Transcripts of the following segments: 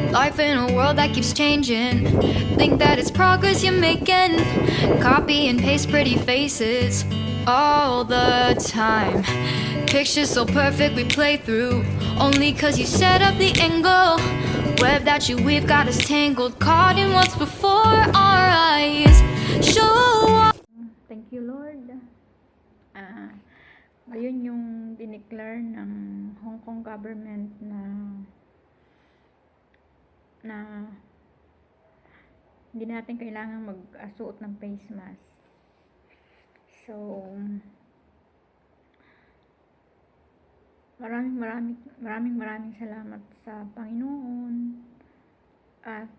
Life in a world that keeps changing. Think that it's progress you're making. Copy and paste pretty faces all the time. Pictures so perfect we play through. Only cause you set up the angle. Web that you weave got us tangled. Caught in what's before our eyes. Show up. Thank you, Lord. Ngayon yung dineclare ng Hong Kong government na hindi natin kailangan magsuot ng face mask. So, maraming salamat sa Panginoon at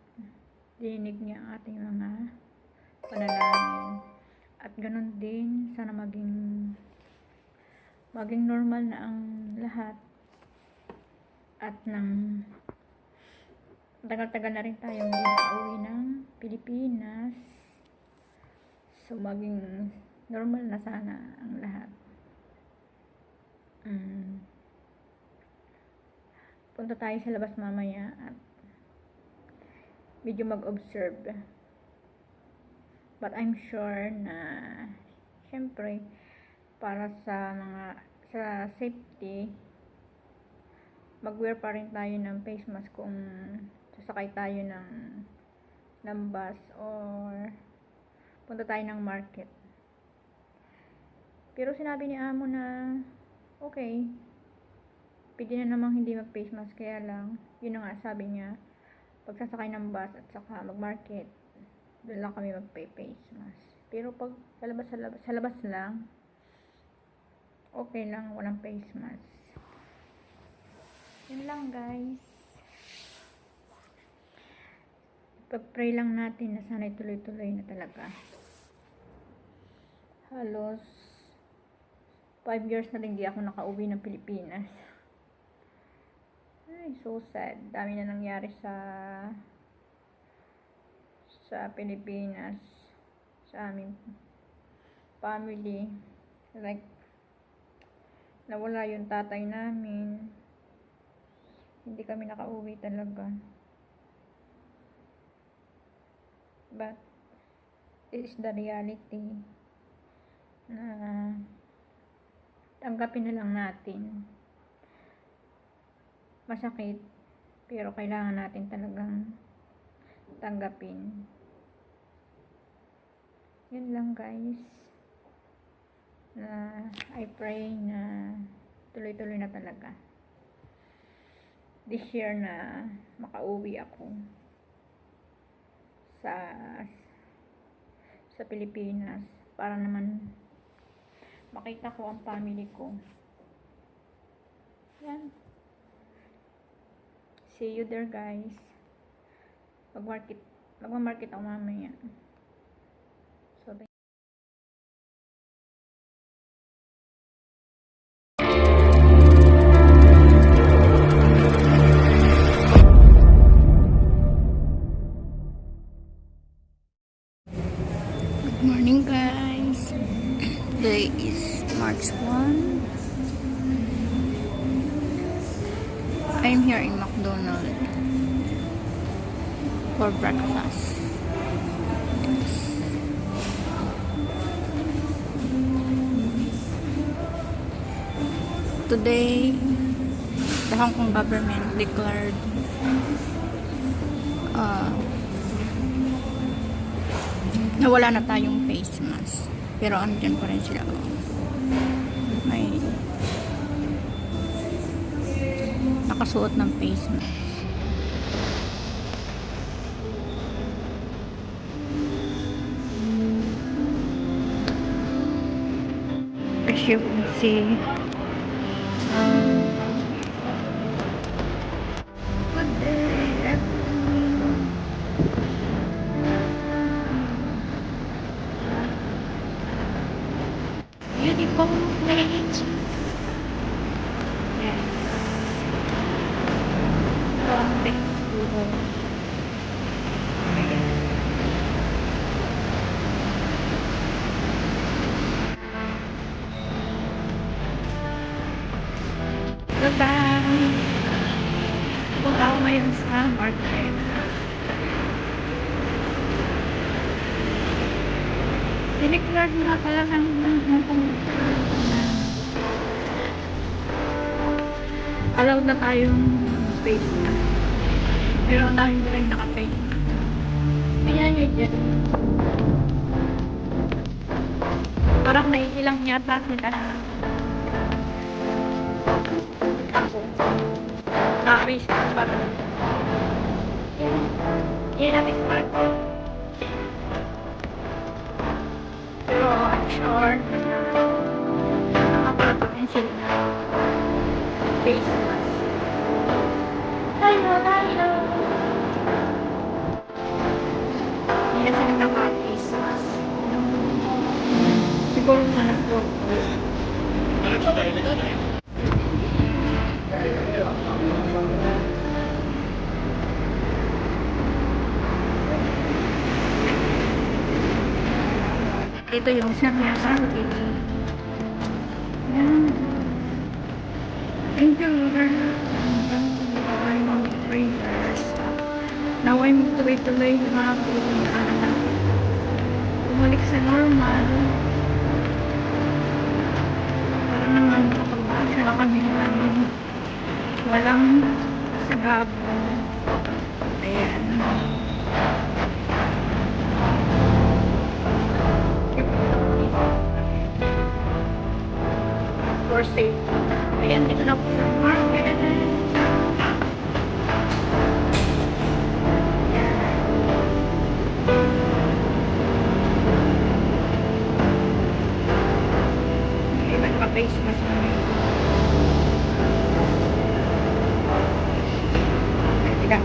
dinig niya ang ating mga panalangin. At ganun din, sana maging normal na ang lahat at nang tagal-tagal na rin tayong hindi nakauwi ng Pilipinas, so maging normal na sana ang lahat. Punta tayo sa labas mamaya at medyo mag-observe, but I'm sure na syempre para sa safety, mag-wear pa rin tayo ng face mask kung sasakay tayo ng bus or punta tayo ng market. Pero sinabi ni amo na okay, pwede na namang hindi mag face mask, kaya lang yun na nga sabi niya, pag sasakay ng bus at saka mag-market, doon lang kami mag-face mask. Pero pag sa labas lang, okay lang, walang face mask. Yun lang, guys. Pag-pray lang natin na sana tuloy-tuloy na talaga. Halos 5 years na rin di ako nakauwi ng Pilipinas. Ay, so sad. Dami na nangyari sa Pilipinas, sa aming family. Like, nawala yung tatay namin. Hindi kami nakauwi talaga. But this is the reality na tanggapin na lang natin. Masakit, pero kailangan natin talagang tanggapin. Yun lang, guys. Na I pray na tuloy-tuloy na talaga this year na makauwi ako sa Pilipinas para naman makita ko ang family ko. Yan. See you there, guys. Magma-market ako mamaya. So, good morning, guys. Today is March 1. I'm here in McDonald's for breakfast. Yes. Today, the Hong Kong government declared na wala na tayong face mask, pero andyan pa rin sila. May nakasuot ng face mask. As you can see, good day, everyone. Beautiful place. Yes. Bye-bye. Punta ako ngayon sa market. Dineclare nga pala ng allowed na tayong face na. Pero ang dami rin naka-face. Ayan yun. Parang naiilang yata sila. Ako. Naka-face na parang. Yan natin parang. Pero I'm sure nakapagpain sila face mask. Hello. Hindi na sila naka-face mask. Siguro na nag-work. Ito yung sinasabi. Yan. Thank you, Lord. I'm prayers. Now I'm tuloy-tuloy na bumalik sa normal. Para naman kapag-action na kami walang sagabo. Ayan. For safe. Ayan, dito na po sa market. May iba naka-face mask na may. Teka.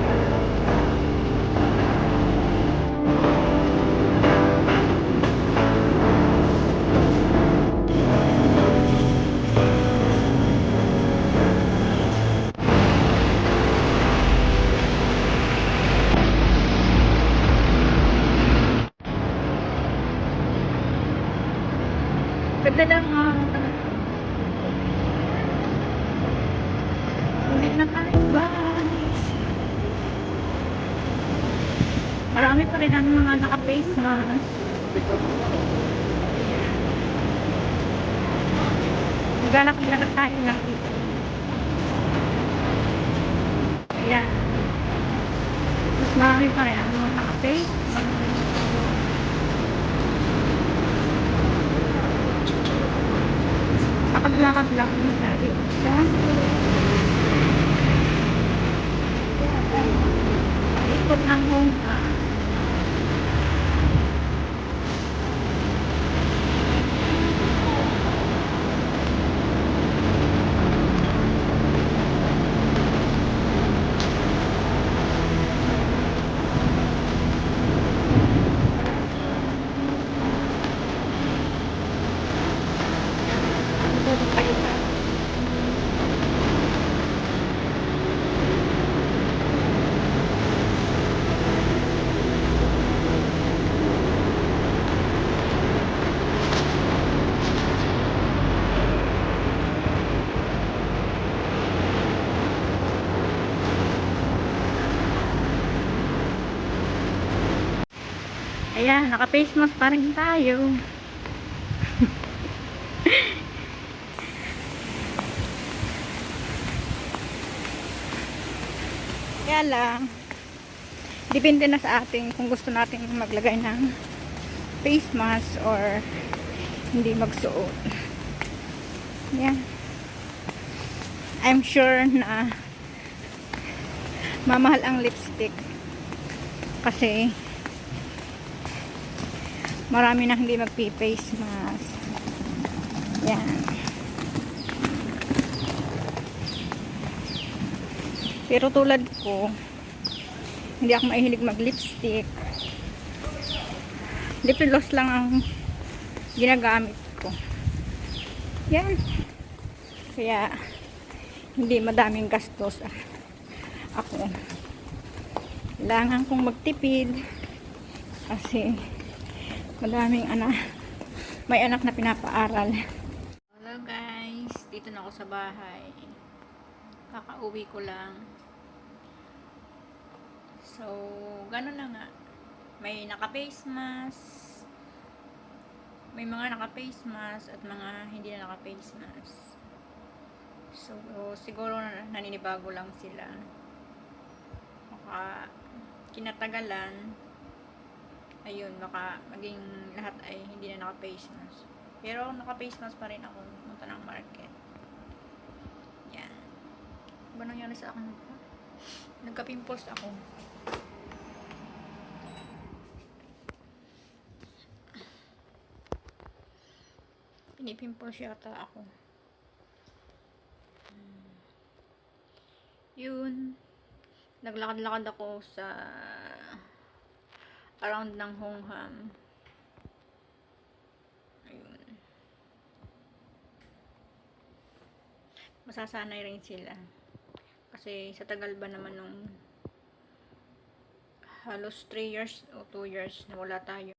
Ganda lang ulit na tayo guys. Marami pa rin ang mga naka-face mask. Maglalakad-lakad tayo lang dito. Ayan. Mas marami pa rin ang mga naka-face mask. Lakad-lakad lang tayo. Ikot ng hongga. Ayan, naka-face mask pa rin tayo. Kaya lang, depende na sa atin kung gusto natin maglagay ng face mask or hindi magsuot. Yan. I'm sure na mamahal ang lipstick kasi marami na hindi magpi-face mask. Yan. Pero tulad ko, hindi ako mahilig mag-lipstick. Lip gloss lang ang ginagamit ko. Yan. Kaya, hindi madaming gastos ako. Kailangan kong magtipid kasi madaming may anak na pinapaaral. Hello guys, dito na ako sa bahay. Kakauwi ko lang. So, ganun na nga. May naka-face mask, may mga naka-face mask at mga hindi na naka-face mask. So, siguro naninibago lang sila. Baka kinatagalan, ayun, baka maging lahat ay hindi na naka-face mask. Pero naka-face mask pa rin ako pumunta ng market. Yan. Ano ba nangyari sa akin? Nagka-pimples ako. Pinipimples yata ako. Yun. Naglakad-lakad ako sa around ng Hongham. Ayun. Masasanay rin sila. Kasi sa tagal ba naman nung halos 3 years o 2 years na wala tayo.